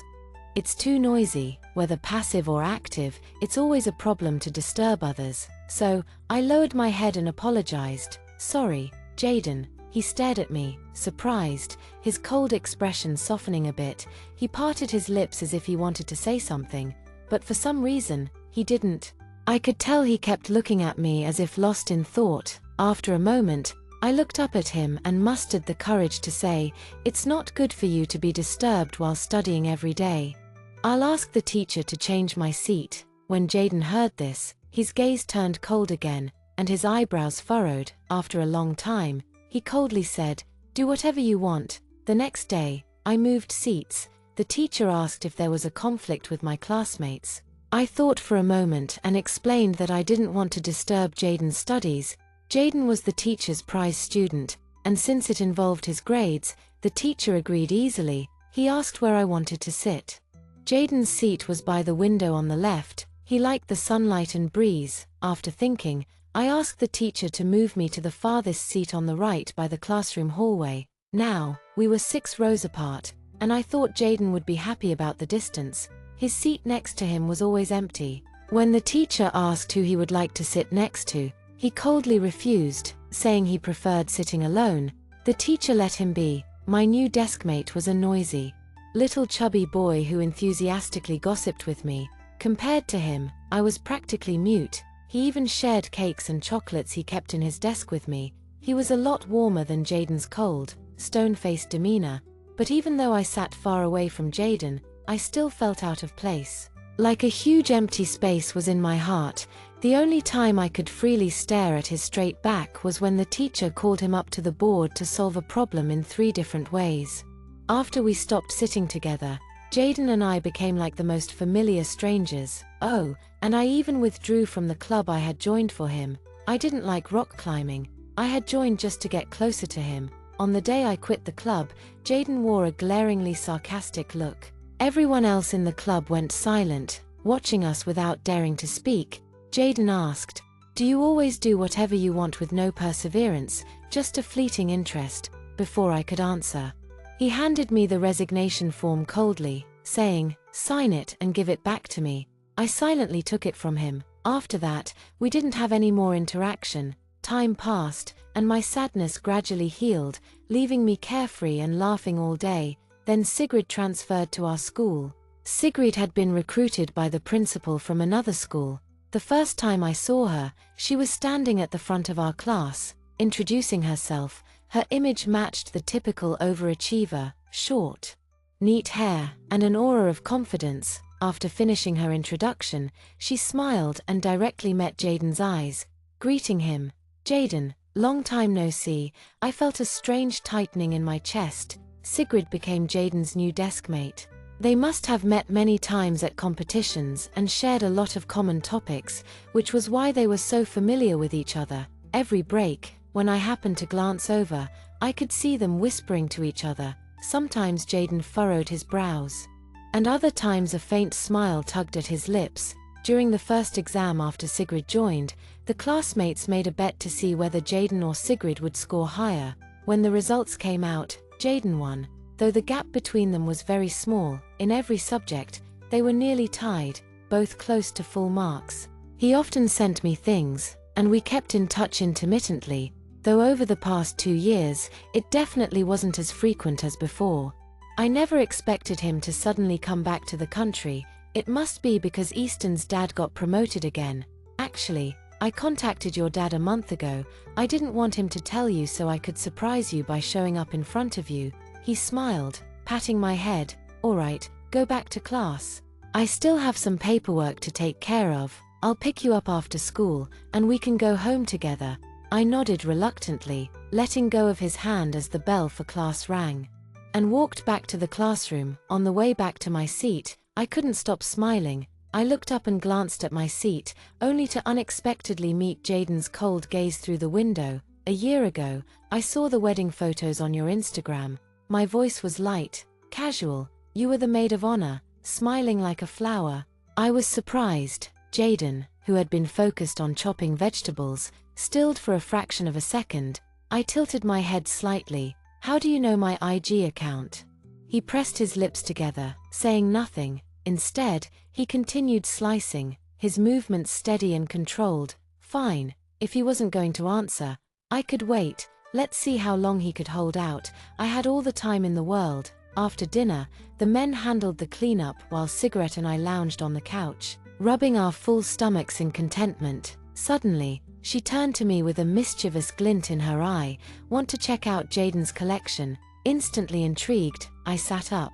It's too noisy." Whether passive or active, it's always a problem to disturb others. So, I lowered my head and apologized. "Sorry, Jaden." He stared at me, surprised, his cold expression softening a bit. He parted his lips as if he wanted to say something, but for some reason, he didn't. I could tell he kept looking at me as if lost in thought. After a moment, I looked up at him and mustered the courage to say, "It's not good for you to be disturbed while studying every day. I'll ask the teacher to change my seat." When Jaden heard this, his gaze turned cold again, and his eyebrows furrowed. After a long time, he coldly said, "Do whatever you want." The next day, I moved seats. The teacher asked if there was a conflict with my classmates. I thought for a moment and explained that I didn't want to disturb Jaden's studies. Jaden was the teacher's prize student, and since it involved his grades, the teacher agreed easily. He asked where I wanted to sit. Jaden's seat was by the window on the left. He liked the sunlight and breeze. After thinking, I asked the teacher to move me to the farthest seat on the right by the classroom hallway. Now, we were 6 rows apart, and I thought Jaden would be happy about the distance. His seat next to him was always empty. When the teacher asked who he would like to sit next to, he coldly refused, saying he preferred sitting alone. The teacher let him be. My new deskmate was a noisy, little chubby boy who enthusiastically gossiped with me. Compared to him, I was practically mute. He even shared cakes and chocolates he kept in his desk with me. He was a lot warmer than Jaden's cold, stone-faced demeanor, but even though I sat far away from Jaden, I still felt out of place. Like a huge empty space was in my heart. The only time I could freely stare at his straight back was when the teacher called him up to the board to solve a problem in 3 different ways. After we stopped sitting together, Jaden and I became like the most familiar strangers. Oh, and I even withdrew from the club I had joined for him. I didn't like rock climbing. I had joined just to get closer to him. On the day I quit the club, Jaden wore a glaringly sarcastic look. Everyone else in the club went silent, watching us without daring to speak. Jaden asked, "Do you always do whatever you want with no perseverance, just a fleeting interest?" Before I could answer, he handed me the resignation form coldly, saying, "Sign it and give it back to me." I silently took it from him. After that, we didn't have any more interaction. Time passed, and my sadness gradually healed, leaving me carefree and laughing all day. Then Sigrid transferred to our school. Sigrid had been recruited by the principal from another school. The first time I saw her, she was standing at the front of our class, introducing herself. Her image matched the typical overachiever: short, neat hair, and an aura of confidence. After finishing her introduction, she smiled and directly met Jaden's eyes, greeting him. "Jaden, long time no see." I felt a strange tightening in my chest. Sigrid became Jaden's new deskmate. They must have met many times at competitions and shared a lot of common topics, which was why they were so familiar with each other. Every break, when I happened to glance over, I could see them whispering to each other. Sometimes Jaden furrowed his brows, and other times a faint smile tugged at his lips. During the first exam after Sigrid joined, the classmates made a bet to see whether Jaden or Sigrid would score higher. When the results came out, Jaden won. Though the gap between them was very small, in every subject, they were nearly tied, both close to full marks. He often sent me things, and we kept in touch intermittently, though over the past 2 years, it definitely wasn't as frequent as before. I never expected him to suddenly come back to the country. It must be because Easton's dad got promoted again. Actually, I contacted your dad a month ago. I didn't want him to tell you so I could surprise you by showing up in front of you. He smiled, patting my head. "All right, go back to class. I still have some paperwork to take care of. I'll pick you up after school, and we can go home together." I nodded reluctantly, letting go of his hand as the bell for class rang, and walked back to the classroom. On the way back to my seat, I couldn't stop smiling. I looked up and glanced at my seat, only to unexpectedly meet Jaden's cold gaze through the window. "A year ago, I saw the wedding photos on your Instagram." My voice was light, casual. "You were the maid of honor, smiling like a flower." I was surprised. Jaden, who had been focused on chopping vegetables, stilled for a fraction of a second. I tilted my head slightly. "How do you know my IG account?" He pressed his lips together, saying nothing. Instead, he continued slicing, his movements steady and controlled. Fine, if he wasn't going to answer, I could wait. Let's see how long he could hold out. I had all the time in the world. After dinner, the men handled the cleanup while Cigarette and I lounged on the couch, rubbing our full stomachs in contentment. Suddenly, she turned to me with a mischievous glint in her eye. "Want to check out Jaden's collection?" Instantly intrigued, I sat up.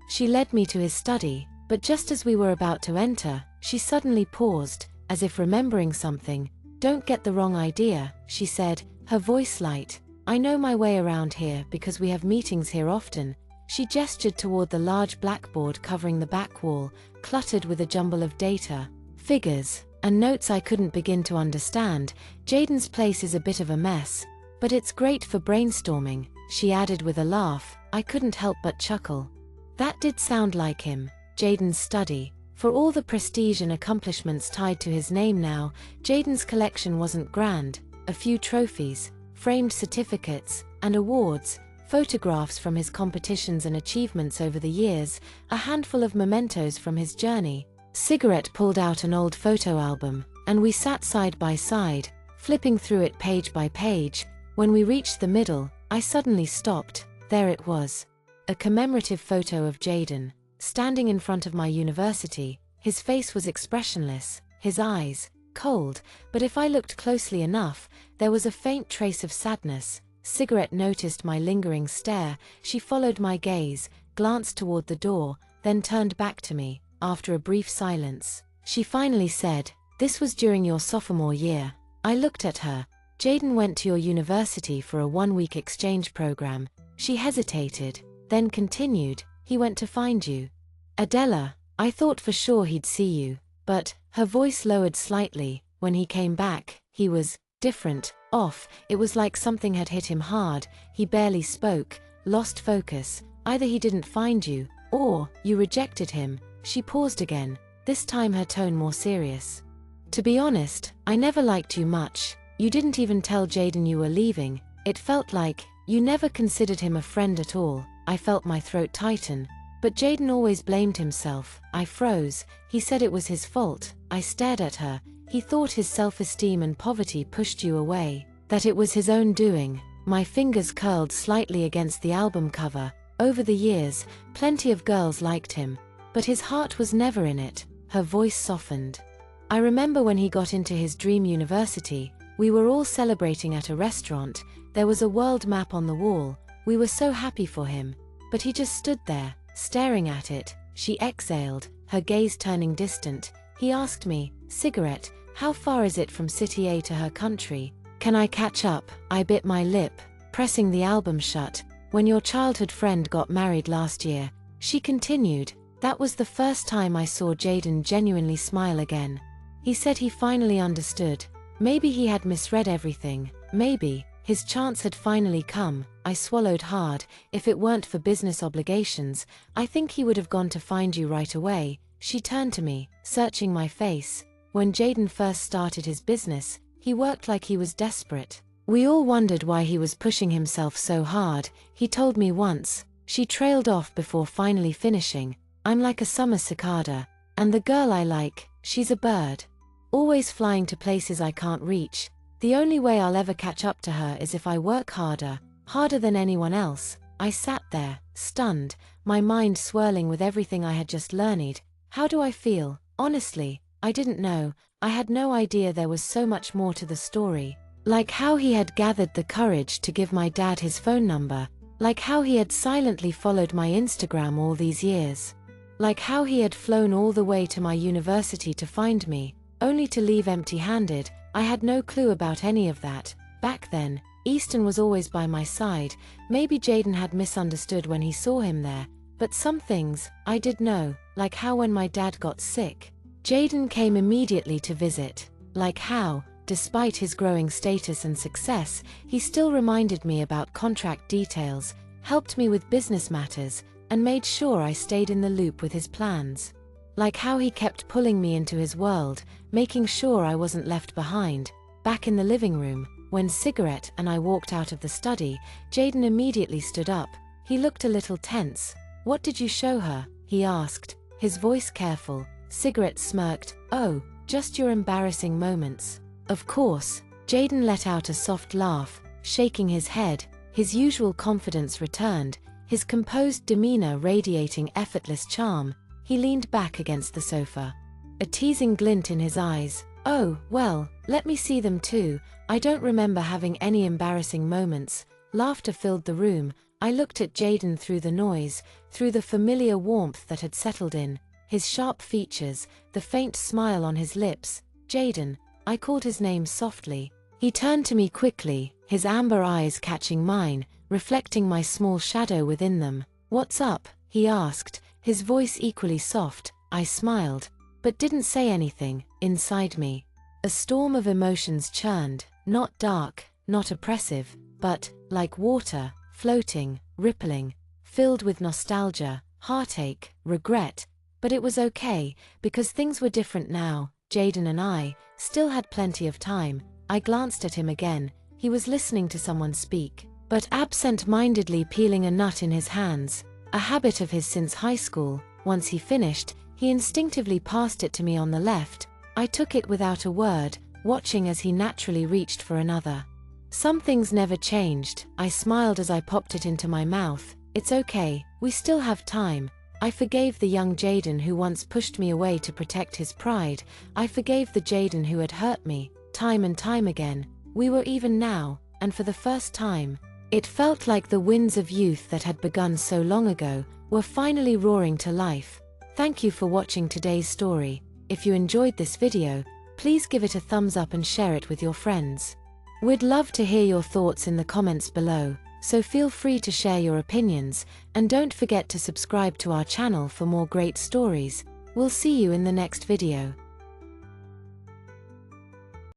She led me to his study. but just as we were about to enter, she suddenly paused, as if remembering something. "Don't get the wrong idea," she said, her voice light. "I know my way around here because we have meetings here often." She gestured toward the large blackboard covering the back wall, cluttered with a jumble of data, figures, and notes I couldn't begin to understand. "Jaden's place is a bit of a mess, but it's great for brainstorming," she added with a laugh. I couldn't help but chuckle. That did sound like him, Jaden's study. For all the prestige and accomplishments tied to his name now, Jaden's collection wasn't grand. A few trophies, framed certificates, and awards, photographs from his competitions and achievements over the years, a handful of mementos from his journey. Cigarette pulled out an old photo album, and we sat side by side, flipping through it page by page. When we reached the middle, I suddenly stopped. There it was. A commemorative photo of Jaden, standing in front of my university. His face was expressionless, his eyes cold, but if I looked closely enough, there was a faint trace of sadness. Cigarette noticed my lingering stare. She followed my gaze, glanced toward the door, then turned back to me. After a brief silence, she finally said, "This was during your sophomore year." I looked at her. "Jaden went to your university for a 1-week exchange program." She hesitated, then continued, "He went to find you. Adela, I thought for sure he'd see you, but," her voice lowered slightly, "when he came back, he was different, off." It was like something had hit him hard. He barely spoke, lost focus. "Either he didn't find you, or you rejected him." She paused again, this time her tone more serious. "To be honest, I never liked you much. You didn't even tell Jaden you were leaving. It felt like you never considered him a friend at all." I felt my throat tighten. "But Jaden always blamed himself." I froze. "He said it was his fault." I stared at her. "He thought his self-esteem and poverty pushed you away, that it was his own doing." My fingers curled slightly against the album cover. Over the years, plenty of girls liked him, but his heart was never in it. Her voice softened. "I remember when he got into his dream university, we were all celebrating at a restaurant. There was a world map on the wall. We were so happy for him, but he just stood there, staring at it." She exhaled, her gaze turning distant. "He asked me, 'Cigarette, how far is it from City A to her country? Can I catch up?' I bit my lip, pressing the album shut. When your childhood friend got married last year," she continued, "that was the first time I saw Jaden genuinely smile again. He said he finally understood. Maybe he had misread everything. Maybe his chance had finally come." I swallowed hard. "If it weren't for business obligations, I think he would have gone to find you right away." She turned to me, searching my face. "When Jaden first started his business, he worked like he was desperate. We all wondered why he was pushing himself so hard. He told me once." She trailed off before finally finishing, "I'm like a summer cicada, and the girl I like, she's a bird. Always flying to places I can't reach. The only way I'll ever catch up to her is if I work harder than anyone else." I sat there, stunned, my mind swirling with everything I had just learned. How do I feel? Honestly, I didn't know. I had no idea there was so much more to the story. Like how he had gathered the courage to give my dad his phone number. Like how he had silently followed my Instagram all these years. Like how he had flown all the way to my university to find me, only to leave empty-handed. I had no clue about any of that. Back then, Easton was always by my side. Maybe Jaden had misunderstood when he saw him there, but some things I did know, like how when my dad got sick, Jaden came immediately to visit. Like how, despite his growing status and success, he still reminded me about contract details, helped me with business matters, and made sure I stayed in the loop with his plans. Like how he kept pulling me into his world, making sure I wasn't left behind. Back in the living room, when Cigarette and I walked out of the study, Jaden immediately stood up. He looked a little tense. "What did you show her?" he asked, his voice careful. Cigarette smirked. "Oh, just your embarrassing moments." Of course. Jaden let out a soft laugh, shaking his head. His usual confidence returned, his composed demeanor radiating effortless charm. He leaned back against the sofa, a teasing glint in his eyes. "Oh, well, let me see them too. I don't remember having any embarrassing moments." Laughter filled the room. I looked at Jaden through the noise, through the familiar warmth that had settled in. his sharp features, the faint smile on his lips. "Jaden," I called his name softly. He turned to me quickly, his amber eyes catching mine, reflecting my small shadow within them. "What's up?" he asked, his voice equally soft. I smiled, but didn't say anything. Inside me, a storm of emotions churned, not dark, not oppressive, but, like water, floating, rippling, filled with nostalgia, heartache, regret. But it was okay, because things were different now. Jaden and I still had plenty of time. I glanced at him again. He was listening to someone speak, but absent-mindedly peeling a nut in his hands, a habit of his since high school. Once he finished, he instinctively passed it to me on the left. I took it without a word, watching as he naturally reached for another. Some things never changed. I smiled as I popped it into my mouth. It's okay, we still have time. I forgave the young Jaden who once pushed me away to protect his pride. I forgave the Jaden who had hurt me, time and time again. We were even now, and for the first time, it felt like the winds of youth that had begun so long ago were finally roaring to life. Thank you for watching today's story. If you enjoyed this video, please give it a thumbs up and share it with your friends. We'd love to hear your thoughts in the comments below, so feel free to share your opinions, and don't forget to subscribe to our channel for more great stories. We'll see you in the next video.